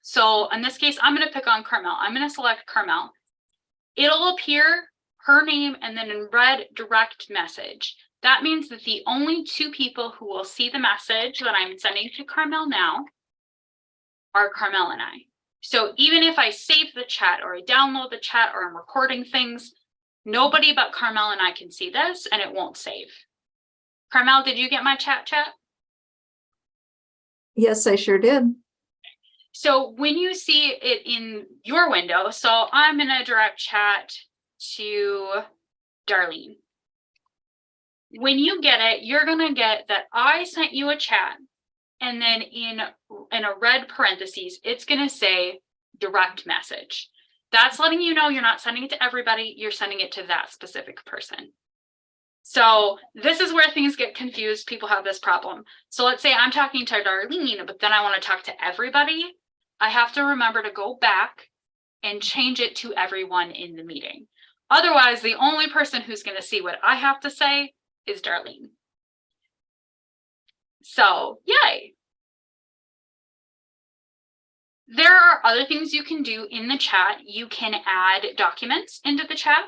So in this case, I'm going to pick on Carmel. I'm going to select Carmel. It'll appear her name and then in red direct message. That means that the only 2 people who will see the message that I'm sending to Carmel now are Carmel and I. So even if I save the chat or I download the chat or I'm recording things, nobody but Carmel and I can see this and it won't save. Carmel, did you get my chat? Yes, I sure did. So when you see it in your window, so I'm in a direct chat to Darlene. When you get it, you're going to get that I sent you a chat. And then in a red parentheses, it's going to say direct message. That's letting you know you're not sending it to everybody. You're sending it to that specific person. So this is where things get confused. People have this problem. So let's say I'm talking to Darlene, but then I want to talk to everybody. I have to remember to go back and change it to everyone in the meeting. Otherwise, the only person who's going to see what I have to say is Darlene. So, yay. There are other things you can do in the chat. You can add documents into the chat.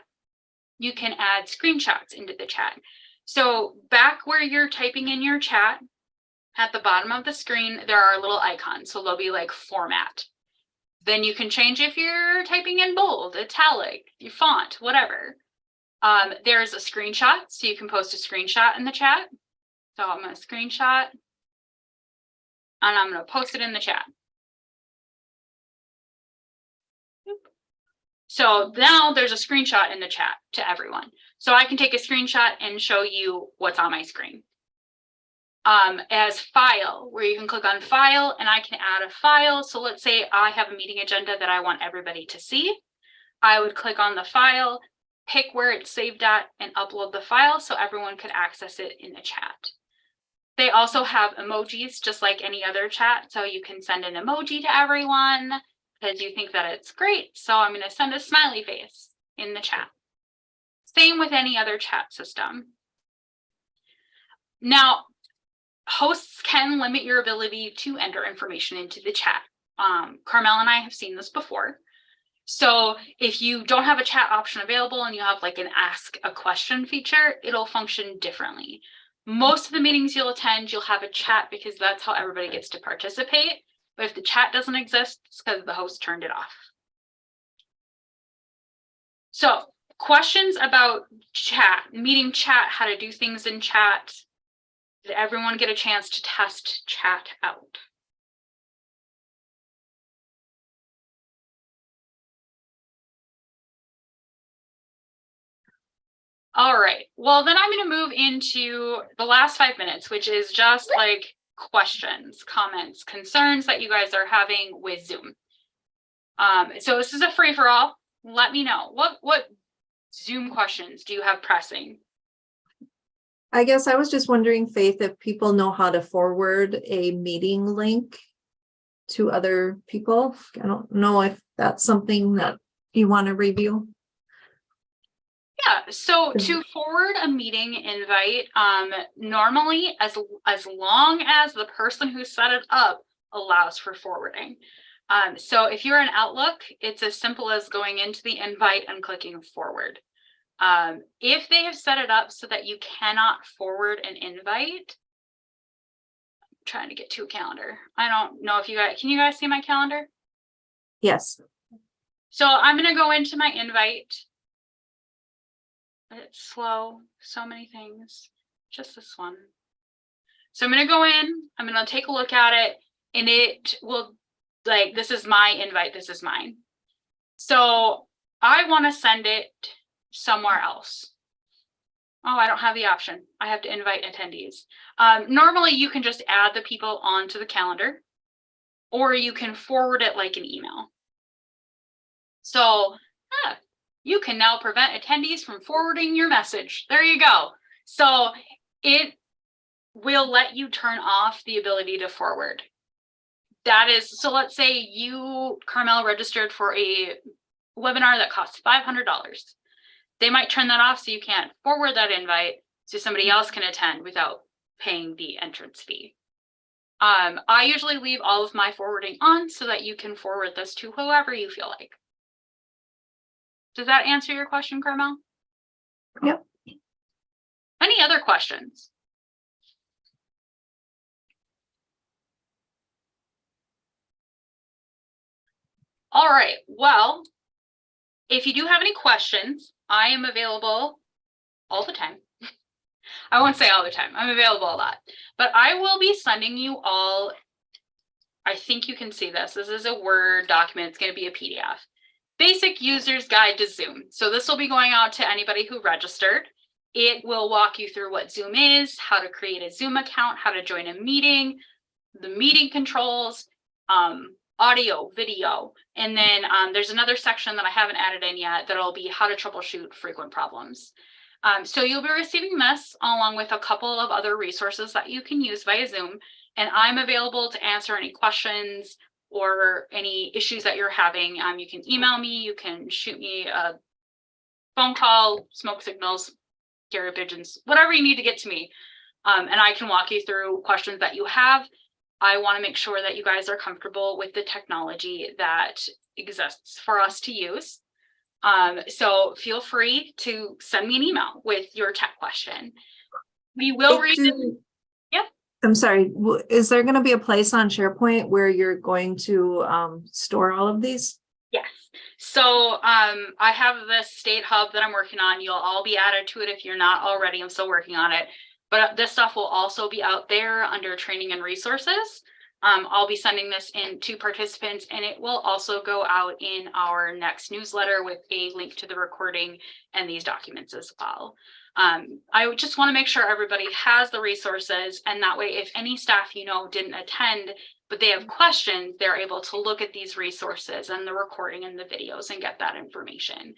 You can add screenshots into the chat. So back where you're typing in your chat, at the bottom of the screen, there are little icons. So they'll be like format. Then you can change if you're typing in bold, italic, your font, whatever. There's a screenshot, so you can post a screenshot in the chat. So I'm going to screenshot and I'm going to post it in the chat. So now there's a screenshot in the chat to everyone. So I can take a screenshot and show you what's on my screen. As file, where you can click on file and I can add a file. So let's say I have a meeting agenda that I want everybody to see. I would click on the file, pick where it's saved at and upload the file so everyone could access it in the chat. They also have emojis just like any other chat. So you can send an emoji to everyone because you think that it's great. So I'm going to send a smiley face in the chat. Same with any other chat system. Now, hosts can limit your ability to enter information into the chat. Carmel and I have seen this before. So if you don't have a chat option available and you have like an ask a question feature, it'll function differently. Most of the meetings you'll attend, you'll have a chat because that's how everybody gets to participate. But if the chat doesn't exist, it's because the host turned it off. So questions about chat, meeting chat, how to do things in chat. Did everyone get a chance to test chat out? All right, well, then I'm going to move into the last 5 minutes, which is just like questions, comments, concerns that you guys are having with Zoom. So this is a free for all. Let me know what Zoom questions do you have pressing? I guess I was just wondering, Faith, if people know how to forward a meeting link to other people. I don't know if that's something that you want to review. Yeah, so to forward a meeting invite, normally as long as the person who set it up allows for forwarding. So if you're in Outlook, it's as simple as going into the invite and clicking forward. If they have set it up so that you cannot forward an invite, I'm trying to get to a calendar. I don't know if you guys, can you guys see my calendar? Yes. So I'm going to go into my invite. It's slow, so many things, just this one. So I'm going to go in, I'm going to take a look at it, and it will, like, this is my invite, this is mine. So I want to send it somewhere else. Oh, I don't have the option. I have to invite attendees. Normally you can just add the people onto the calendar, or you can forward it like an email. So you can now prevent attendees from forwarding your message. There you go. So it will let you turn off the ability to forward. That is, so let's say you, Carmel, registered for a webinar that costs $500. They might turn that off so you can't forward that invite so somebody else can attend without paying the entrance fee. I usually leave all of my forwarding on so that you can forward this to whoever you feel like. Does that answer your question, Carmel? Yep. Any other questions? All right, well, if you do have any questions, I am available all the time. I won't say all the time, I'm available a lot, but I will be sending you all, I think you can see this. This is a Word document, it's going to be a PDF. Basic User's Guide to Zoom. So this will be going out to anybody who registered. It will walk you through what Zoom is, how to create a Zoom account, how to join a meeting, the meeting controls, audio, video, and then there's another section that I haven't added in yet that'll be how to troubleshoot frequent problems. So you'll be receiving this along with a couple of other resources that you can use via Zoom, and I'm available to answer any questions or any issues that you're having. You can email me, you can shoot me a phone call, smoke signals, carrier pigeons, whatever you need to get to me. And I can walk you through questions that you have. I want to make sure that you guys are comfortable with the technology that exists for us to use. So feel free to send me an email with your tech question. We will read it. Yep. I'm sorry, is there going to be a place on SharePoint where you're going to store all of these? Yes. So I have this state hub that I'm working on. You'll all be added to it if you're not already. I'm still working on it. But this stuff will also be out there under training and resources. I'll be sending this in to participants, and it will also go out in our next newsletter with a link to the recording and these documents as well. I would just want to make sure everybody has the resources, and that way if any staff didn't attend but they have questions, they're able to look at these resources and the recording and the videos and get that information.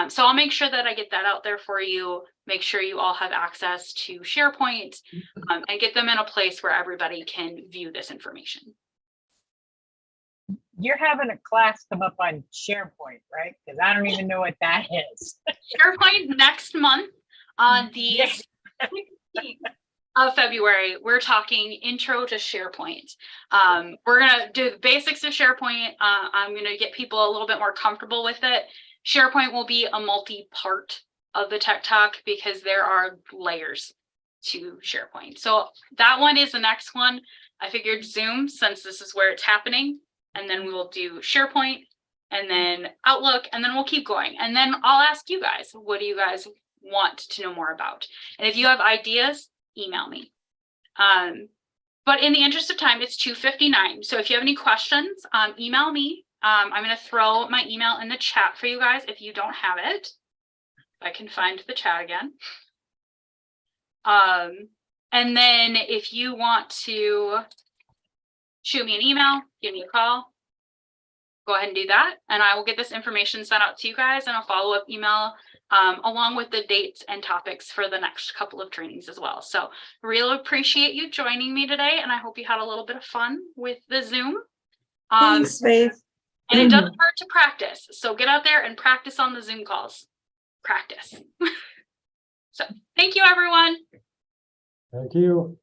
So I'll make sure that I get that out there for you, make sure you all have access to SharePoint, and get them in a place where everybody can view this information. You're having a class come up on SharePoint, right? Because I don't even know what that is. SharePoint next month on the 16th of February, we're talking intro to SharePoint. We're gonna do the basics of SharePoint. I'm gonna get people a little bit more comfortable with it. SharePoint will be a multi-part of the Tech Talk because there are layers to SharePoint. So that one is the next one. I figured Zoom, since this is where it's happening, and then we will do SharePoint, and then Outlook, and then we'll keep going. And then I'll ask you guys, what do you guys want to know more about? And if you have ideas, email me. But in the interest of time, it's 2:59. So if you have any questions, email me. I'm going to throw my email in the chat for you guys if you don't have it. I can find the chat again. And then if you want to shoot me an email, give me a call, go ahead and do that. And I will get this information sent out to you guys in a follow-up email along with the dates and topics for the next couple of trainings as well. So really appreciate you joining me today. And I hope you had a little bit of fun with the Zoom. Thanks, Faith. And it doesn't hurt to practice. So get out there and practice on the Zoom calls. Practice. So thank you, everyone. Thank you.